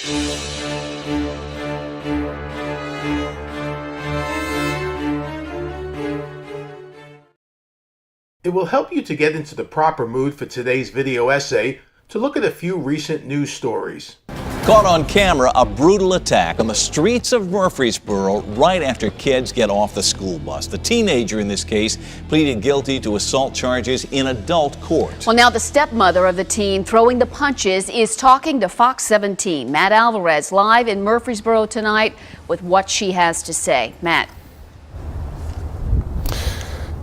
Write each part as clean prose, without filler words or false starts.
It will help you to get into the proper mood for today's video essay to look at a few recent news stories. Caught on camera, a brutal attack on the streets of Murfreesboro right after kids get off the school bus. The teenager in this case pleaded guilty to assault charges in adult court. Well, now the stepmother of the teen throwing the punches is talking to Fox 17. Matt Alvarez live in Murfreesboro tonight with what she has to say. Matt.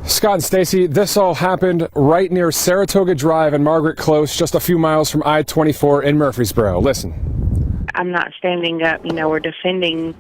Scott and Stacy, this all happened right near Saratoga Drive and Margaret Close, just a few miles from I-24 in Murfreesboro. Listen. I'm not standing up, or defending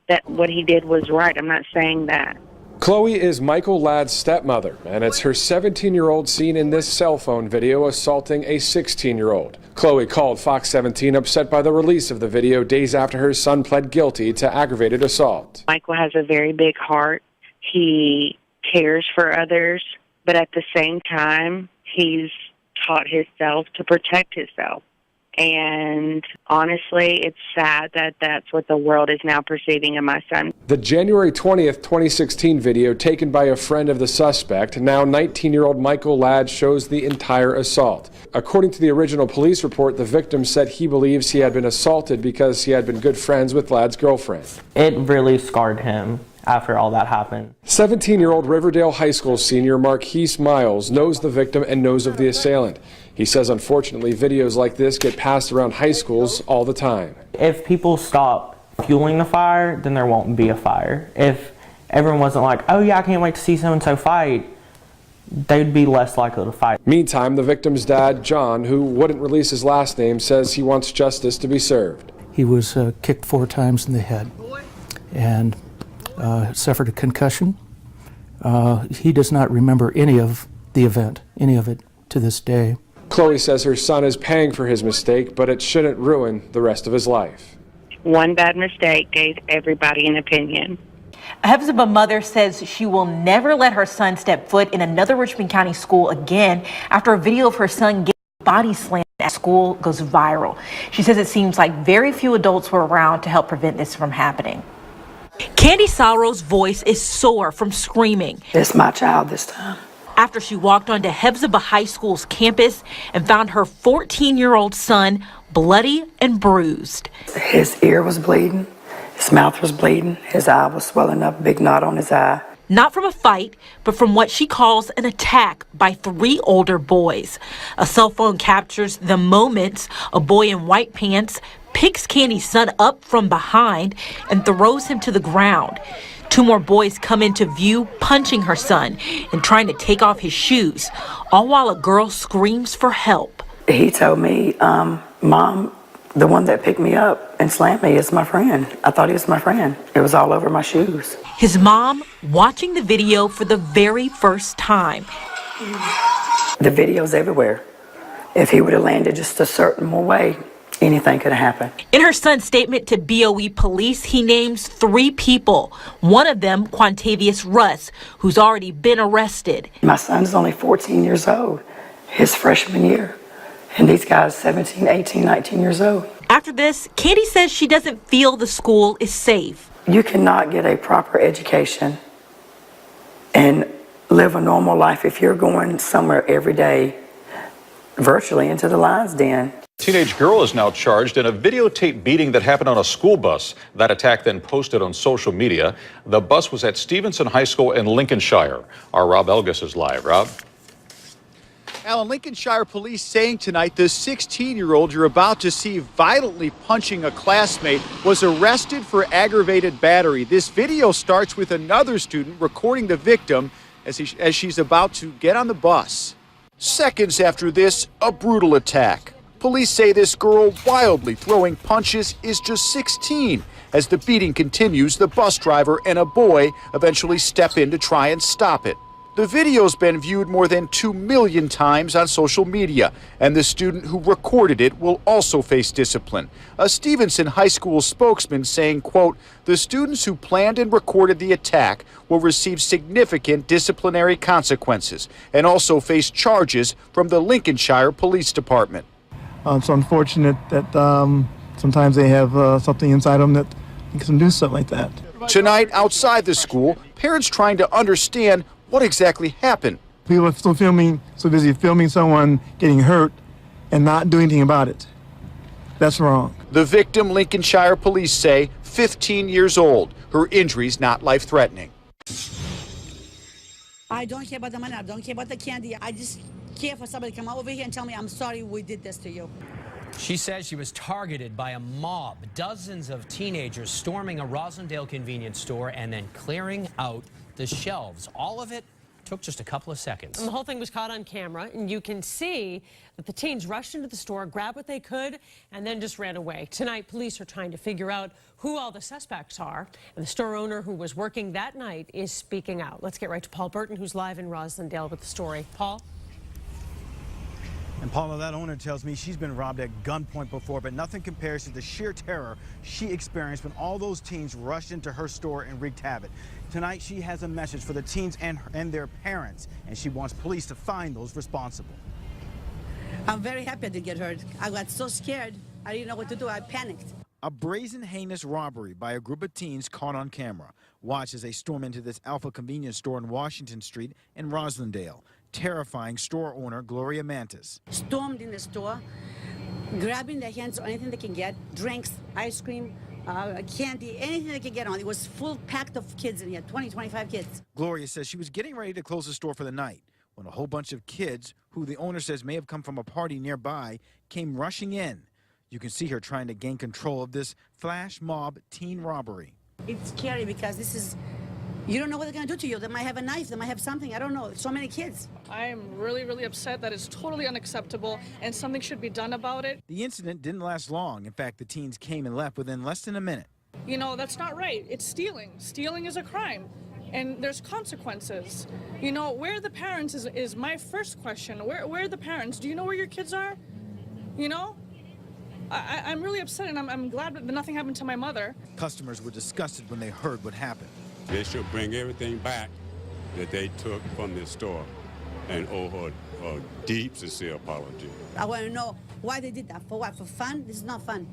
that what he did was right. I'm not saying that. Chloe is Michael Ladd's stepmother, and it's her 17-year-old seen in this cell phone video assaulting a 16-year-old. Chloe called Fox 17 upset by the release of the video days after her son pled guilty to aggravated assault. Michael has a very big heart. He cares for others, but at the same time, he's taught himself to protect himself. And honestly, it's sad that that's what the world is now perceiving of my son. The January 20th, 2016 video taken by a friend of the suspect, now 19-year-old Michael Ladd, shows the entire assault. According to the original police report, the victim said he believes he had been assaulted because he had been good friends with Ladd's girlfriend. It really scarred him after all that happened. 17-year-old Riverdale High School senior Marquise Miles knows the victim and knows of the assailant. He says, unfortunately, videos like this get passed around high schools all the time. If people stop fueling the fire, then there won't be a fire. If everyone wasn't like, oh yeah, I can't wait to see so-and-so fight, they'd be less likely to fight. Meantime, the victim's dad, John, who wouldn't release his last name, says he wants justice to be served. He was kicked 4 times in the head and suffered a concussion. He does not remember any of the event, any of it to this day. Chloe says her son is paying for his mistake, but it shouldn't ruin the rest of his life. One bad mistake gave everybody an opinion. A Hephzibah mother says she will never let her son step foot in another Richmond County school again after a video of her son getting body slammed at school goes viral. She says it seems like very few adults were around to help prevent this from happening. Candy Sorrow's voice is sore from screaming. It's my child this time. After she walked onto Hephzibah High School's campus and found her 14-year-old son bloody and bruised. His ear was bleeding, his mouth was bleeding, his eye was swelling up, big knot on his eye. Not from a fight, but from what she calls an attack by 3 older boys. A cell phone captures the moments a boy in white pants picks Candy's son up from behind and throws him to the ground. 2 more boys come into view, punching her son and trying to take off his shoes, all while a girl screams for help. He told me, Mom, the one that picked me up and slammed me is my friend. I thought he was my friend. It was all over my shoes. His mom watching the video for the very first time. The video's everywhere. If he would have landed just a certain more way, anything could have happened. In her son's statement to BOE police, he names 3 people. One of them, Quantavious Russ, who's already been arrested. My son's only 14 years old, his freshman year. And these guys 17, 18, 19 years old. After this, Candy says she doesn't feel the school is safe. You cannot get a proper education and live a normal life if you're going somewhere every day, virtually into the lion's den. Teenage girl is now charged in a videotaped beating that happened on a school bus. That attack then posted on social media. The bus was at Stevenson High School in Lincolnshire. Our Rob Elgus is live. Rob? Alan, Lincolnshire police saying tonight the 16-year-old you're about to see violently punching a classmate was arrested for aggravated battery. This video starts with another student recording the victim as she's about to get on the bus. Seconds after this, a brutal attack. Police say this girl wildly throwing punches is just 16. As the beating continues, the bus driver and a boy eventually step in to try and stop it. The video's been viewed more than 2 million times on social media, and the student who recorded it will also face discipline. A Stevenson High School spokesman saying, quote, "The students who planned and recorded the attack will receive significant disciplinary consequences and also face charges from the Lincolnshire Police Department." It's unfortunate that Sometimes they have something inside them that makes them do something like that. Tonight, outside the school, parents trying to understand what exactly happened. People are still so busy filming someone getting hurt and not doing anything about it. That's wrong. The victim, Lincolnshire police say, 15 years old. Her injuries not life-threatening. I don't care about the money. I don't care about the candy. I just care for somebody to come over here and tell me, I'm sorry we did this to you. She says she was targeted by a mob, dozens of teenagers storming a Roslindale convenience store and then clearing out the shelves. All of it took just a couple of seconds. And the whole thing was caught on camera, and you can see that the teens rushed into the store, grabbed what they could, and then just ran away. Tonight, police are trying to figure out who all the suspects are, and the store owner who was working that night is speaking out. Let's get right to Paul Burton, who's live in Roslindale with the story. Paul? And Paula, that owner tells me she's been robbed at gunpoint before, but nothing compares to the sheer terror she experienced when all those teens rushed into her store and wreaked havoc. Tonight, she has a message for the teens and their parents, and she wants police to find those responsible. I'm very happy I didn't get hurt. I got so scared, I didn't know what to do. I panicked. A brazen, heinous robbery by a group of teens caught on camera. Watch as they storm into this Alpha convenience store on Washington Street in Roslindale, terrifying store owner Gloria Mantis. Stormed in the store, grabbing their hands on anything they can get, drinks, ice cream, candy, anything they could get on. It was full packed of kids in here, 20, 25 kids. Gloria says she was getting ready to close the store for the night when a whole bunch of kids, who the owner says may have come from a party nearby, came rushing in. You can see her trying to gain control of this flash mob teen robbery. It's scary because this is, you don't know what they're going to do to you. They might have a knife, they might have something, I don't know. So many kids. I am really, really upset. That is totally unacceptable, and something should be done about it. The incident didn't last long. In fact, the teens came and left within less than a minute. You know, that's not right. It's stealing. Stealing is a crime, and there's consequences. You know, where are the parents is my first question. Where are the parents? Do you know where your kids are? You know? I'm really upset, and I'm glad that nothing happened to my mother. Customers were disgusted when they heard what happened. They should bring everything back that they took from this store and owe her a deep, sincere apology. I want to know why they did that. For what? For fun? This is not fun.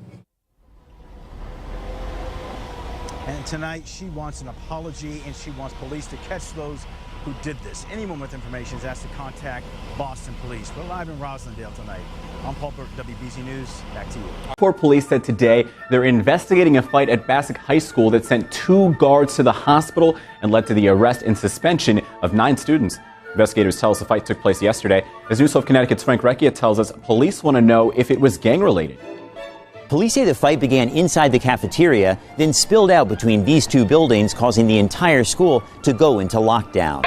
And tonight, she wants an apology, and she wants police to catch those who did this. Anyone with information is asked to contact Boston Police. We're live in Roslindale tonight. I'm Paul Burke, WBC News. Back to you. Port Police said today they're investigating a fight at Bassick High School that sent 2 guards to the hospital and led to the arrest and suspension of 9 students. Investigators tell us the fight took place yesterday. As News of Connecticut's Frank Recchia tells us, police want to know if it was gang-related. Police say the fight began inside the cafeteria, then spilled out between these 2 buildings, causing the entire school to go into lockdown.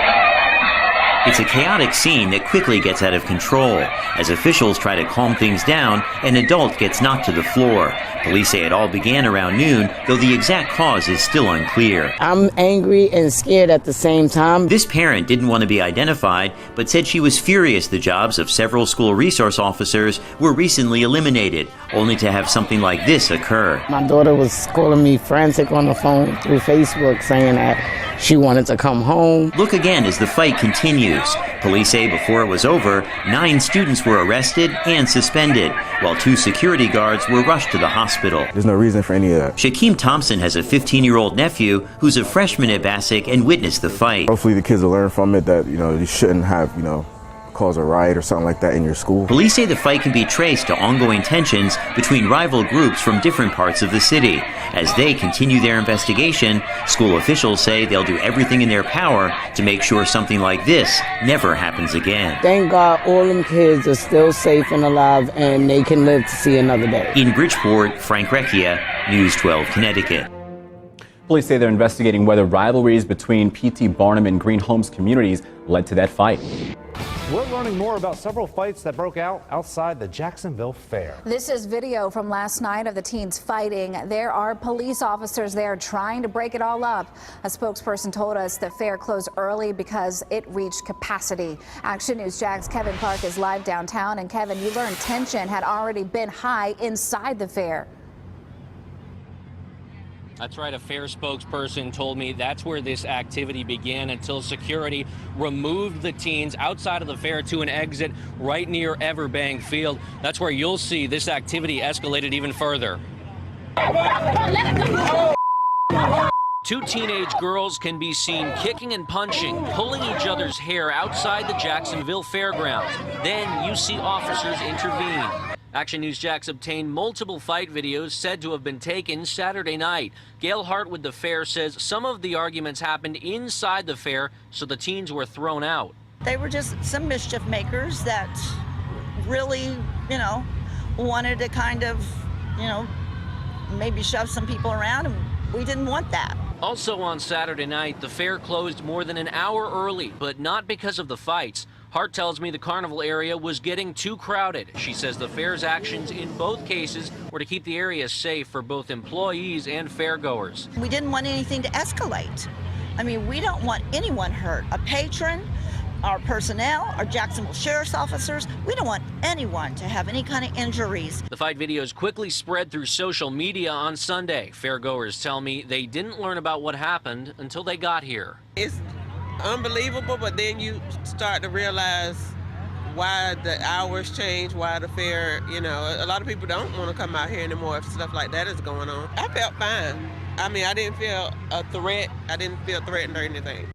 It's a chaotic scene that quickly gets out of control. As officials try to calm things down, an adult gets knocked to the floor. Police say it all began around noon, though the exact cause is still unclear. I'm angry and scared at the same time. This parent didn't want to be identified, but said she was furious the jobs of several school resource officers were recently eliminated, only to have something like this occur. My daughter was calling me frantic on the phone through Facebook saying that she wanted to come home. Look again as the fight continues. Police say before it was over, 9 students were arrested and suspended, while 2 security guards were rushed to the hospital. There's no reason for any of that. Shaquem Thompson has a 15-year-old nephew who's a freshman at Bassick and witnessed the fight. Hopefully the kids will learn from it that, you shouldn't have, cause a riot or something like that in your school. Police say the fight can be traced to ongoing tensions between rival groups from different parts of the city. As they continue their investigation, school officials say they'll do everything in their power to make sure something like this never happens again. Thank God all them kids are still safe and alive and they can live to see another day. In Bridgeport, Frank Recchia, News 12 Connecticut. Police say they're investigating whether rivalries between P.T. Barnum and Green Homes communities led to that fight. We're learning more about several fights that broke out outside the Jacksonville Fair. This is video from last night of the teens fighting. There are police officers there trying to break it all up. A spokesperson told us the fair closed early because it reached capacity. Action News Jack's Kevin Clark is live downtown. And Kevin, you learned tension had already been high inside the fair. That's right. A fair spokesperson told me that's where this activity began until security removed the teens outside of the fair to an exit right near Everbank Field. That's where you'll see this activity escalated even further. Two teenage girls can be seen kicking and punching, pulling each other's hair outside the Jacksonville Fairgrounds. Then you see officers intervene. Action News Jax obtained multiple fight videos said to have been taken Saturday night. Gail Hart with the fair says some of the arguments happened inside the fair, so the teens were thrown out. They were just some mischief makers that really, wanted to kind of, maybe shove some people around, and we didn't want that. Also on Saturday night, the fair closed more than an hour early, but not because of the fights. Hart tells me the carnival area was getting too crowded. She says the fair's actions in both cases were to keep the area safe for both employees and fairgoers. We didn't want anything to escalate. I mean, we don't want anyone hurt. A patron, our personnel, our Jacksonville sheriff's officers, we don't want anyone to have any kind of injuries. The fight videos quickly spread through social media on Sunday. Fairgoers tell me they didn't learn about what happened until they got here. It's unbelievable, but then you start to realize why the hours change, why the fair, a lot of people don't want to come out here anymore if stuff like that is going on. I felt fine. I mean, I didn't feel a threat. I didn't feel threatened or anything.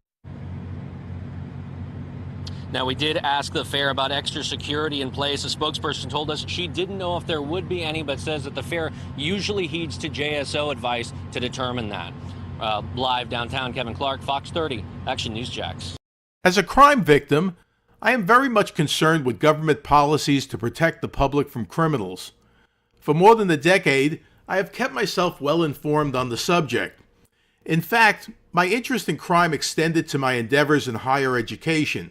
Now, we did ask the fair about extra security in place. A spokesperson told us she didn't know if there would be any, but says that the fair usually heeds to JSO advice to determine that. Live downtown, Kevin Clark, Fox 30, Action News Jax. As a crime victim, I am very much concerned with government policies to protect the public from criminals. For more than a decade, I have kept myself well informed on the subject. In fact, my interest in crime extended to my endeavors in higher education.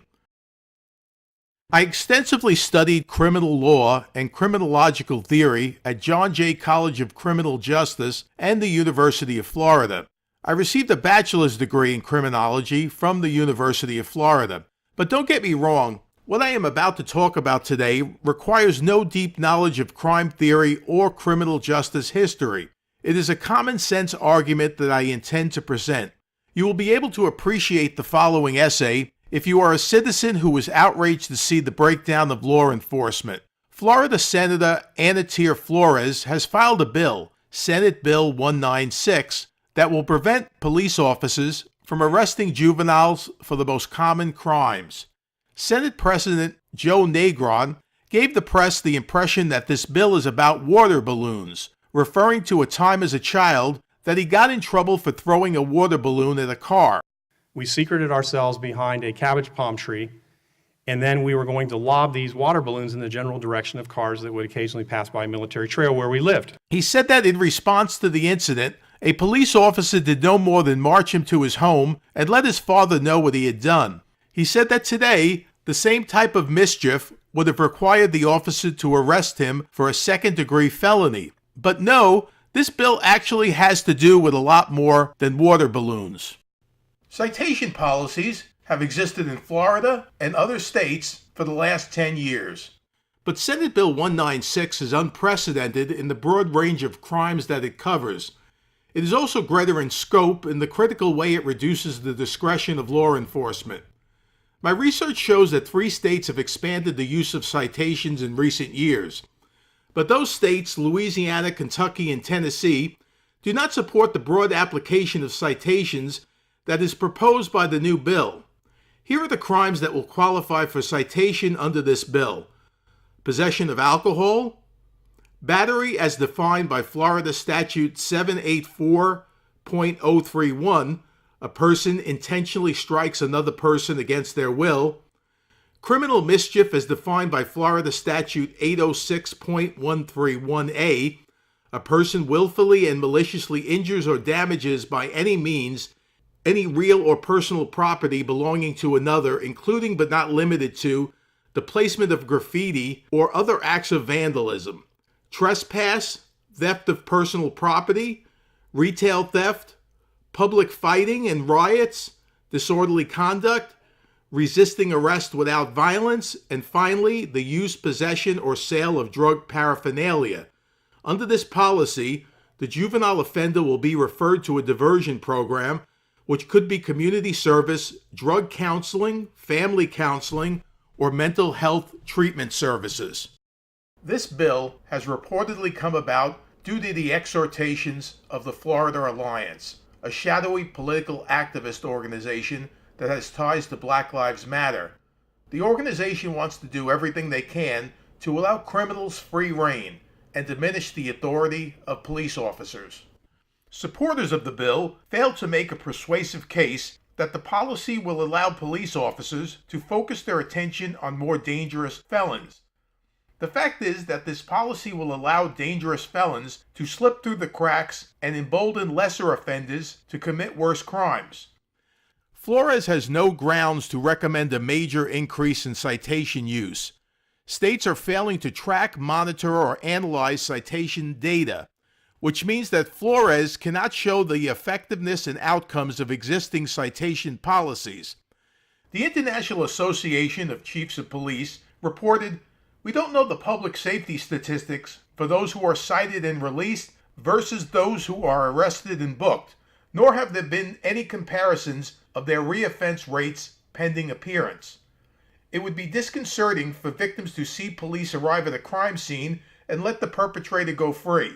I extensively studied criminal law and criminological theory at John Jay College of Criminal Justice and the University of Florida. I received a bachelor's degree in criminology from the University of Florida. But don't get me wrong, what I am about to talk about today requires no deep knowledge of crime theory or criminal justice history. It is a common sense argument that I intend to present. You will be able to appreciate the following essay if you are a citizen who was outraged to see the breakdown of law enforcement. Florida Senator Anitere Flores has filed a bill, Senate Bill 196, that will prevent police officers from arresting juveniles for the most common crimes. Senate President Joe Negron gave the press the impression that this bill is about water balloons, referring to a time as a child that he got in trouble for throwing a water balloon at a car. We secreted ourselves behind a cabbage palm tree, and then we were going to lob these water balloons in the general direction of cars that would occasionally pass by Military Trail where we lived. He said that in response to the incident, a police officer did no more than march him to his home and let his father know what he had done. He said that today, the same type of mischief would have required the officer to arrest him for a second-degree felony. But no, this bill actually has to do with a lot more than water balloons. Citation policies have existed in Florida and other states for the last 10 years. But Senate Bill 196 is unprecedented in the broad range of crimes that it covers. It is also greater in scope in the critical way it reduces the discretion of law enforcement. My research shows that 3 states have expanded the use of citations in recent years. But those states, Louisiana, Kentucky, and Tennessee, do not support the broad application of citations that is proposed by the new bill. Here are the crimes that will qualify for citation under this bill: possession of alcohol, battery as defined by Florida Statute 784.031, a person intentionally strikes another person against their will, criminal mischief as defined by Florida Statute 806.131a, a person willfully and maliciously injures or damages by any means any real or personal property belonging to another, including but not limited to the placement of graffiti or other acts of vandalism, trespass, theft of personal property, retail theft, public fighting and riots, disorderly conduct, resisting arrest without violence, and finally, the use, possession, or sale of drug paraphernalia. Under this policy, the juvenile offender will be referred to a diversion program, which could be community service, drug counseling, family counseling, or mental health treatment services. This bill has reportedly come about due to the exhortations of the Florida Alliance, a shadowy political activist organization that has ties to Black Lives Matter. The organization wants to do everything they can to allow criminals free rein and diminish the authority of police officers. Supporters of the bill failed to make a persuasive case that the policy will allow police officers to focus their attention on more dangerous felons. The fact is that this policy will allow dangerous felons to slip through the cracks and embolden lesser offenders to commit worse crimes. Flores has no grounds to recommend a major increase in citation use. States are failing to track, monitor, or analyze citation data, which means that Flores cannot show the effectiveness and outcomes of existing citation policies. The International Association of Chiefs of Police reported, "We don't know the public safety statistics for those who are cited and released versus those who are arrested and booked, nor have there been any comparisons of their reoffense rates pending appearance. It would be disconcerting for victims to see police arrive at a crime scene and let the perpetrator go free.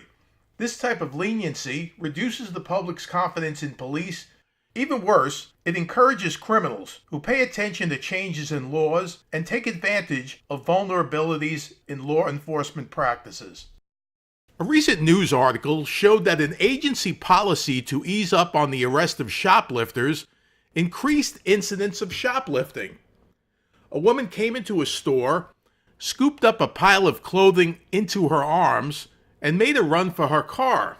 This type of leniency reduces the public's confidence in police. Even worse, it encourages criminals who pay attention to changes in laws and take advantage of vulnerabilities in law enforcement practices." A recent news article showed that an agency policy to ease up on the arrest of shoplifters increased incidents of shoplifting. A woman came into a store, scooped up a pile of clothing into her arms, and made a run for her car.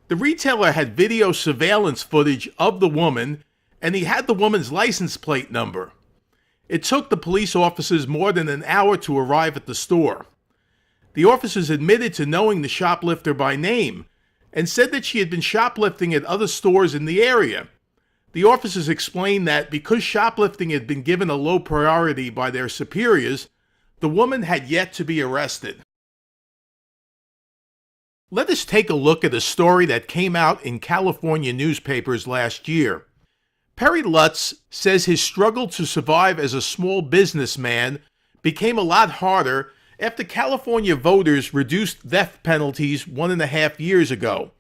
The retailer had video surveillance footage of the woman, and he had the woman's license plate number. It took the police officers more than an hour to arrive at the store. The officers admitted to knowing the shoplifter by name and said that she had been shoplifting at other stores in the area. The officers explained that because shoplifting had been given a low priority by their superiors, the woman had yet to be arrested. Let us take a look at a story that came out in California newspapers last year. Perry Lutz says his struggle to survive as a small businessman became a lot harder after California voters reduced theft penalties 1.5 years ago.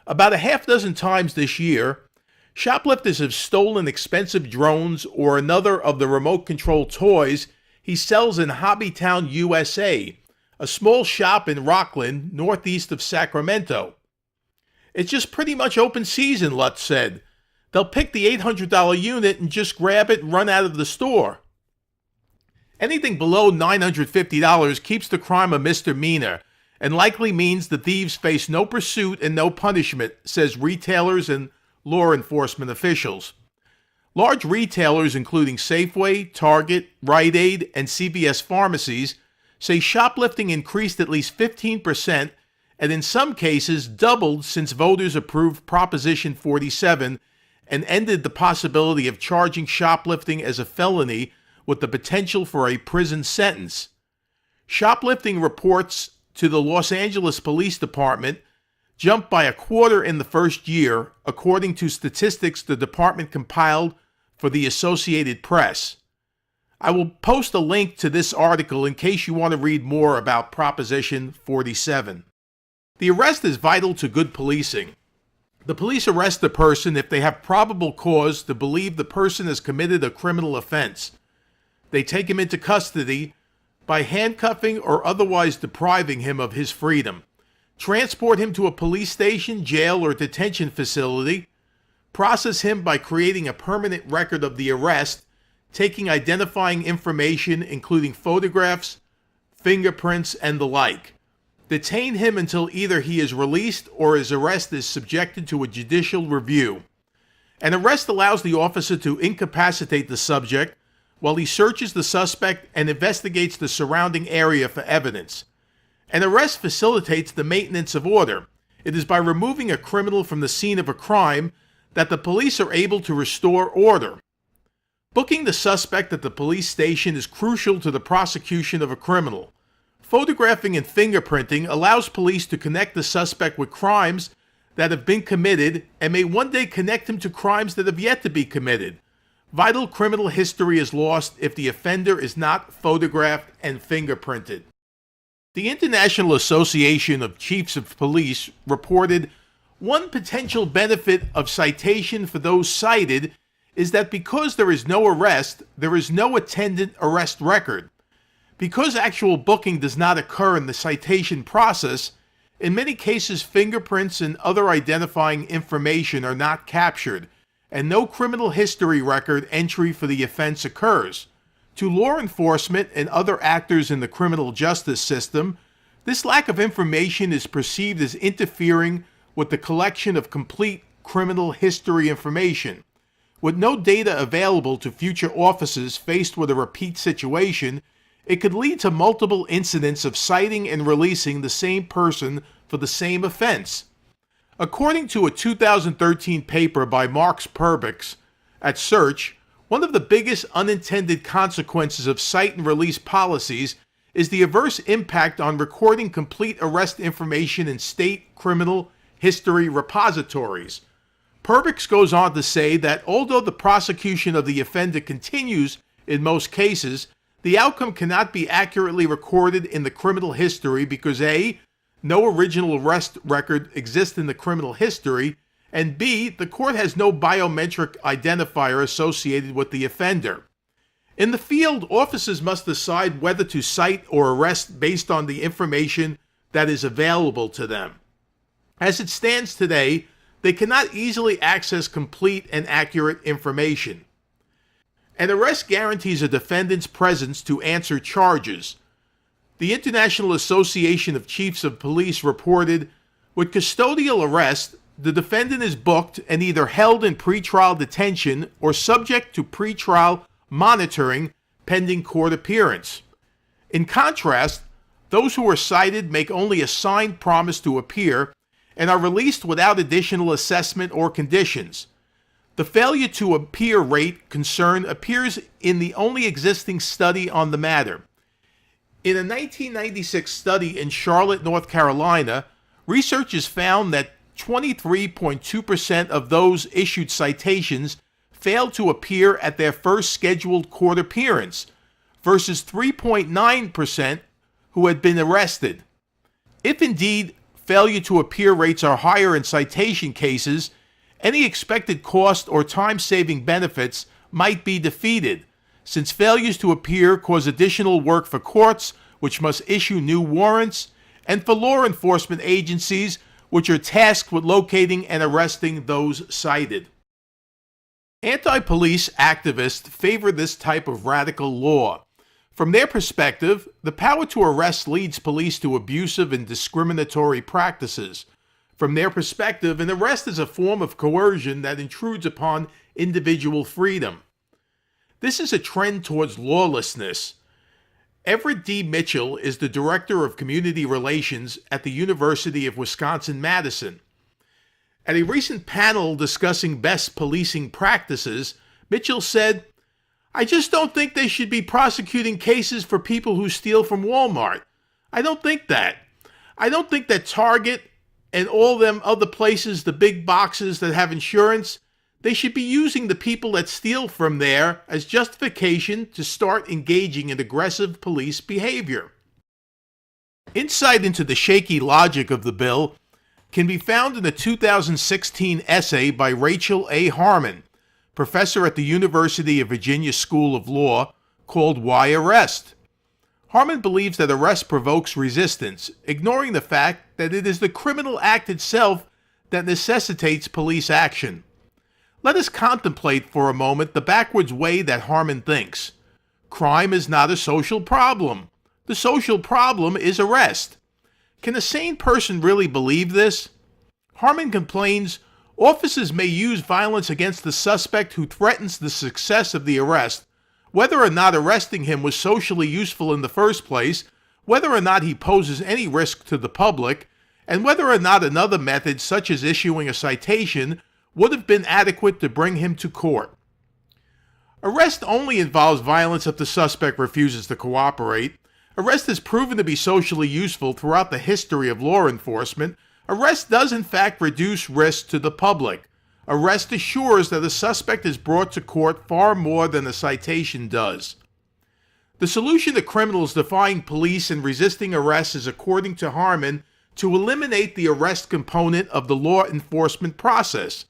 About a half dozen times this year, shoplifters have stolen expensive drones or another of the remote control toys he sells in Hobbytown, USA, a small shop in Rockland, northeast of Sacramento. "It's just pretty much open season," Lutz said. "They'll pick the $800 unit and just grab it and run out of the store." Anything below $950 keeps the crime a misdemeanor and likely means the thieves face no pursuit and no punishment, says retailers and law enforcement officials. Large retailers including Safeway, Target, Rite Aid, and CVS pharmacies say shoplifting increased at least 15% and in some cases doubled since voters approved Proposition 47 and ended the possibility of charging shoplifting as a felony with the potential for a prison sentence. Shoplifting reports to the Los Angeles Police Department jumped by 1/4 in the first year, according to statistics the department compiled for the Associated Press. I will post a link to this article in case you want to read more about Proposition 47. The arrest is vital to good policing. The police arrest the person if they have probable cause to believe the person has committed a criminal offense. They take him into custody by handcuffing or otherwise depriving him of his freedom, transport him to a police station, jail, or detention facility, process him by creating a permanent record of the arrest, taking identifying information including photographs, fingerprints, and the like. Detain him until either he is released or his arrest is subjected to a judicial review. An arrest allows the officer to incapacitate the subject while he searches the suspect and investigates the surrounding area for evidence. An arrest facilitates the maintenance of order. It is by removing a criminal from the scene of a crime that the police are able to restore order. Booking the suspect at the police station is crucial to the prosecution of a criminal. Photographing and fingerprinting allows police to connect the suspect with crimes that have been committed and may one day connect him to crimes that have yet to be committed. Vital criminal history is lost if the offender is not photographed and fingerprinted. The International Association of Chiefs of Police reported one potential benefit of citation for those cited is that because there is no arrest, there is no attendant arrest record. Because actual booking does not occur in the citation process, in many cases fingerprints and other identifying information are not captured, and no criminal history record entry for the offense occurs. To law enforcement and other actors in the criminal justice system, this lack of information is perceived as interfering with the collection of complete criminal history information. With no data available to future officers faced with a repeat situation, it could lead to multiple incidents of citing and releasing the same person for the same offense. According to a 2013 paper by Marks Perbix at Search, one of the biggest unintended consequences of cite and release policies is the adverse impact on recording complete arrest information in state criminal history repositories. Perbix goes on to say that although the prosecution of the offender continues in most cases, the outcome cannot be accurately recorded in the criminal history because A, no original arrest record exists in the criminal history, and B, the court has no biometric identifier associated with the offender. In the field, officers must decide whether to cite or arrest based on the information that is available to them. As it stands today, they cannot easily access complete and accurate information. An arrest guarantees a defendant's presence to answer charges. The International Association of Chiefs of Police reported, with custodial arrest, the defendant is booked and either held in pretrial detention or subject to pretrial monitoring pending court appearance. In contrast, those who are cited make only a signed promise to appear and are released without additional assessment or conditions. The failure to appear rate concern appears in the only existing study on the matter. In a 1996 study in Charlotte, North Carolina, researchers found that 23.2% of those issued citations failed to appear at their first scheduled court appearance, versus 3.9% who had been arrested. If indeed failure to appear rates are higher in citation cases, any expected cost or time-saving benefits might be defeated, since failures to appear cause additional work for courts, which must issue new warrants, and for law enforcement agencies, which are tasked with locating and arresting those cited. Anti-police activists favor this type of radical law. From their perspective, the power to arrest leads police to abusive and discriminatory practices. From their perspective, an arrest is a form of coercion that intrudes upon individual freedom. This is a trend towards lawlessness. Everett D. Mitchell is the Director of Community Relations at the University of Wisconsin-Madison. At a recent panel discussing best policing practices, Mitchell said, "I just don't think they should be prosecuting cases for people who steal from Walmart. I don't think that. I don't think that Target and all them other places, the big boxes that have insurance, they should be using the people that steal from there as justification to start engaging in aggressive police behavior." Insight into the shaky logic of the bill can be found in a 2016 essay by Rachel A. Harmon, professor at the University of Virginia School of Law, called Why Arrest? Harmon believes that arrest provokes resistance, ignoring the fact that it is the criminal act itself that necessitates police action. Let us contemplate for a moment the backwards way that Harmon thinks. Crime is not a social problem. The social problem is arrest. Can a sane person really believe this? Harmon complains, officers may use violence against the suspect who threatens the success of the arrest, whether or not arresting him was socially useful in the first place, whether or not he poses any risk to the public, and whether or not another method, such as issuing a citation, would have been adequate to bring him to court. Arrest only involves violence if the suspect refuses to cooperate. Arrest has proven to be socially useful throughout the history of law enforcement. Arrest does in fact reduce risk to the public. Arrest assures that a suspect is brought to court far more than a citation does. The solution to criminals defying police and resisting arrest is, according to Harmon, to eliminate the arrest component of the law enforcement process.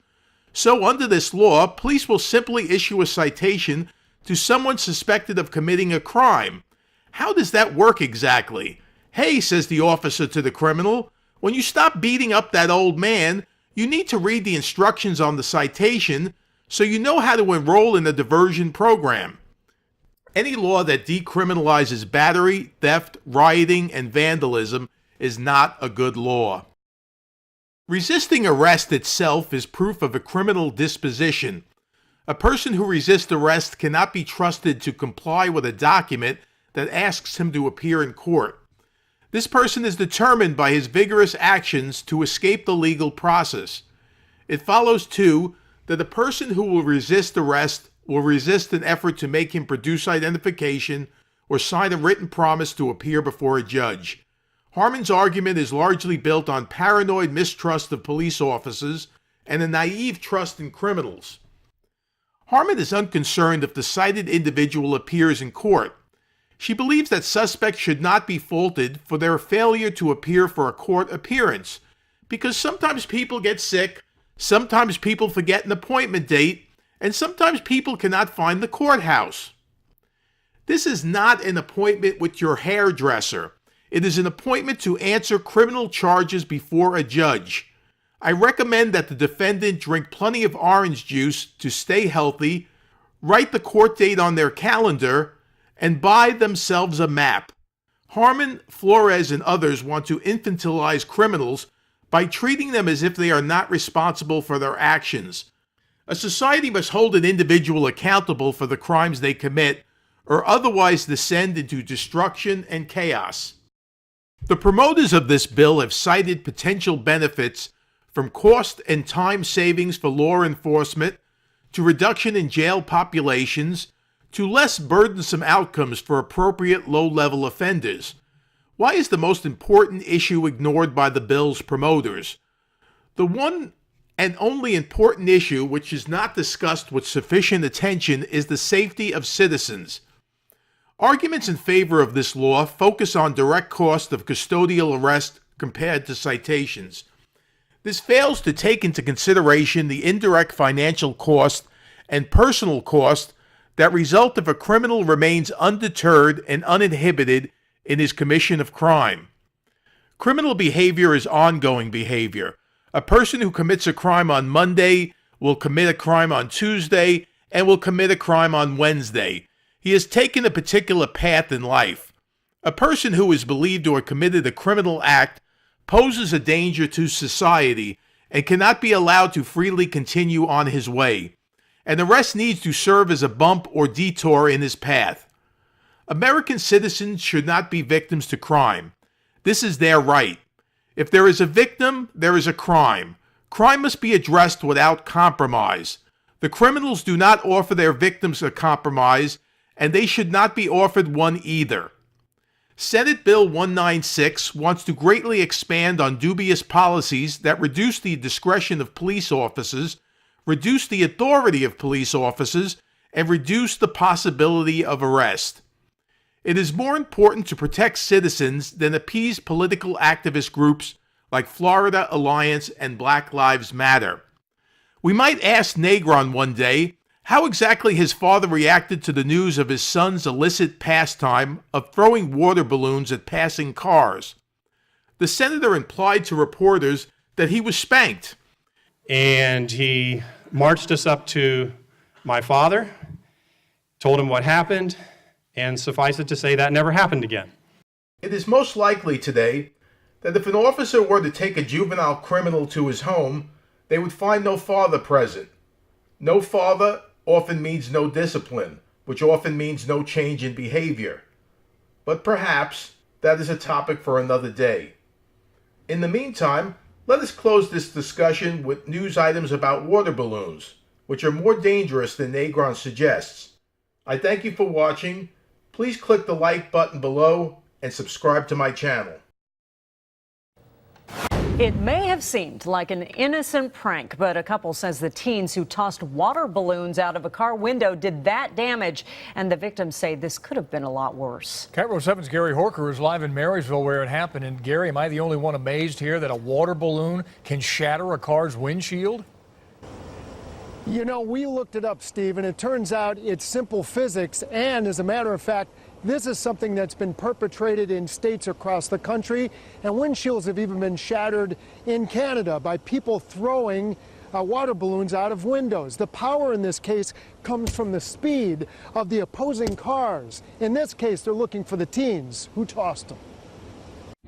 So under this law, police will simply issue a citation to someone suspected of committing a crime. How does that work exactly? Hey, says the officer to the criminal, when you stop beating up that old man, you need to read the instructions on the citation so you know how to enroll in the diversion program. Any law that decriminalizes battery, theft, rioting, and vandalism is not a good law. Resisting arrest itself is proof of a criminal disposition. A person who resists arrest cannot be trusted to comply with a document that asks him to appear in court. This person is determined by his vigorous actions to escape the legal process. It follows, too, that a person who will resist arrest will resist an effort to make him produce identification or sign a written promise to appear before a judge. Harmon's argument is largely built on paranoid mistrust of police officers and a naive trust in criminals. Harmon is unconcerned if the cited individual appears in court. She believes that suspects should not be faulted for their failure to appear for a court appearance, because sometimes people get sick, sometimes people forget an appointment date, and sometimes people cannot find the courthouse. This is not an appointment with your hairdresser. It is an appointment to answer criminal charges before a judge. I recommend that the defendant drink plenty of orange juice to stay healthy, write the court date on their calendar, and buy themselves a map. Harmon, Flores, and others want to infantilize criminals by treating them as if they are not responsible for their actions. A society must hold an individual accountable for the crimes they commit, or otherwise descend into destruction and chaos. The promoters of this bill have cited potential benefits from cost and time savings for law enforcement, to reduction in jail populations, to less burdensome outcomes for appropriate low-level offenders. Why is the most important issue ignored by the bill's promoters? The one and only important issue which is not discussed with sufficient attention is the safety of citizens. Arguments in favor of this law focus on direct cost of custodial arrest compared to citations. This fails to take into consideration the indirect financial cost and personal cost that result if a criminal remains undeterred and uninhibited in his commission of crime. Criminal behavior is ongoing behavior. A person who commits a crime on Monday will commit a crime on Tuesday and will commit a crime on Wednesday. He has taken a particular path in life. A person who is believed to have committed a criminal act poses a danger to society and cannot be allowed to freely continue on his way. An arrest needs to serve as a bump or detour in his path. American citizens should not be victims to crime. This is their right. If there is a victim, there is a crime. Crime must be addressed without compromise. The criminals do not offer their victims a compromise, and they should not be offered one either. Senate Bill 196 wants to greatly expand on dubious policies that reduce the discretion of police officers, reduce the authority of police officers, and reduce the possibility of arrest. It is more important to protect citizens than appease political activist groups like Florida Alliance and Black Lives Matter. We might ask Negron one day how exactly his father reacted to the news of his son's illicit pastime of throwing water balloons at passing cars. The senator implied to reporters that he was spanked. And he marched us up to my father, told him what happened, and suffice it to say that never happened again. It is most likely today that if an officer were to take a juvenile criminal to his home, they would find no father present. No father often means no discipline, which often means no change in behavior. But perhaps that is a topic for another day. In the meantime, let us close this discussion with news items about water balloons, which are more dangerous than Negron suggests. I thank you for watching. Please click the like button below and subscribe to my channel. It may have seemed like an innocent prank, but a couple says the teens who tossed water balloons out of a car window did that damage, and the victims say this could have been a lot worse. KIRO 7's Gary Horker is live in Marysville where it happened. And Gary, am I the only one amazed here that a water balloon can shatter a car's windshield? You know, we looked it up, Steve, and it turns out it's simple physics. And as a matter of fact, this is something that's been perpetrated in states across the country. And windshields have even been shattered in Canada by people throwing water balloons out of windows. The power in this case comes from the speed of the opposing cars. In this case, they're looking for the teens who tossed them.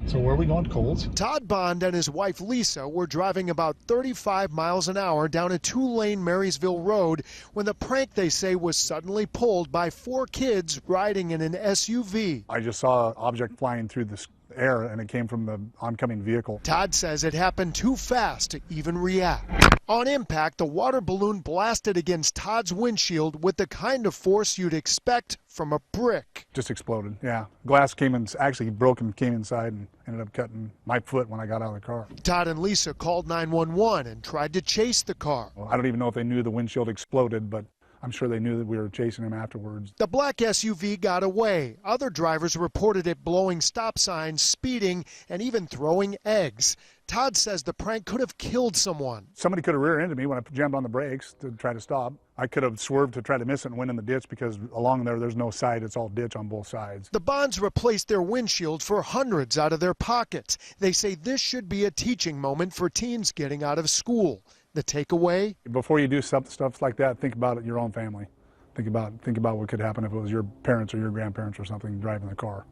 So where are we going, Coles? Todd Bond and his wife Lisa were driving about 35 miles an hour down a two-lane Marysville road when the prank, they say, was suddenly pulled by four kids riding in an SUV. I just saw an object flying through the air, and it came from the oncoming vehicle. Todd says it happened too fast to even react. On impact, the water balloon blasted against Todd's windshield with the kind of force you'd expect from a brick. Just exploded, yeah. Glass came in, actually broke and came inside and ended up cutting my foot when I got out of the car. Todd and Lisa called 911 and tried to chase the car. Well, I don't even know if they knew the windshield exploded, but I'm sure they knew that we were chasing him afterwards. The black SUV got away. Other drivers reported it blowing stop signs, speeding, and even throwing eggs. Todd says the prank could have killed someone. Somebody could have rear-ended me when I jammed on the brakes to try to stop. I could have swerved to try to miss it and went in the ditch because along there's no side. It's all ditch on both sides. The Bonds replaced their windshield for hundreds out of their pockets. They say this should be a teaching moment for teens getting out of school. The takeaway? Before you do stuff like that, think about your own family. Think about what could happen if it was your parents or your grandparents or something driving the car.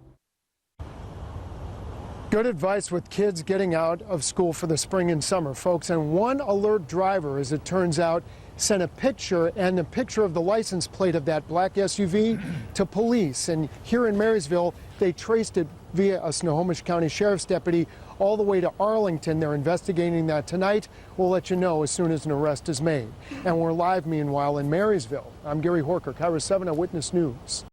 Good advice with kids getting out of school for the spring and summer, folks. And one alert driver, as it turns out, sent a picture and a picture of the license plate of that black SUV to police. And here in Marysville, they traced it via a Snohomish County Sheriff's deputy all the way to Arlington. They're investigating that tonight. We'll let you know as soon as an arrest is made. And we're live, meanwhile, in Marysville. I'm Gary Horker, KIRO 7 Eyewitness News.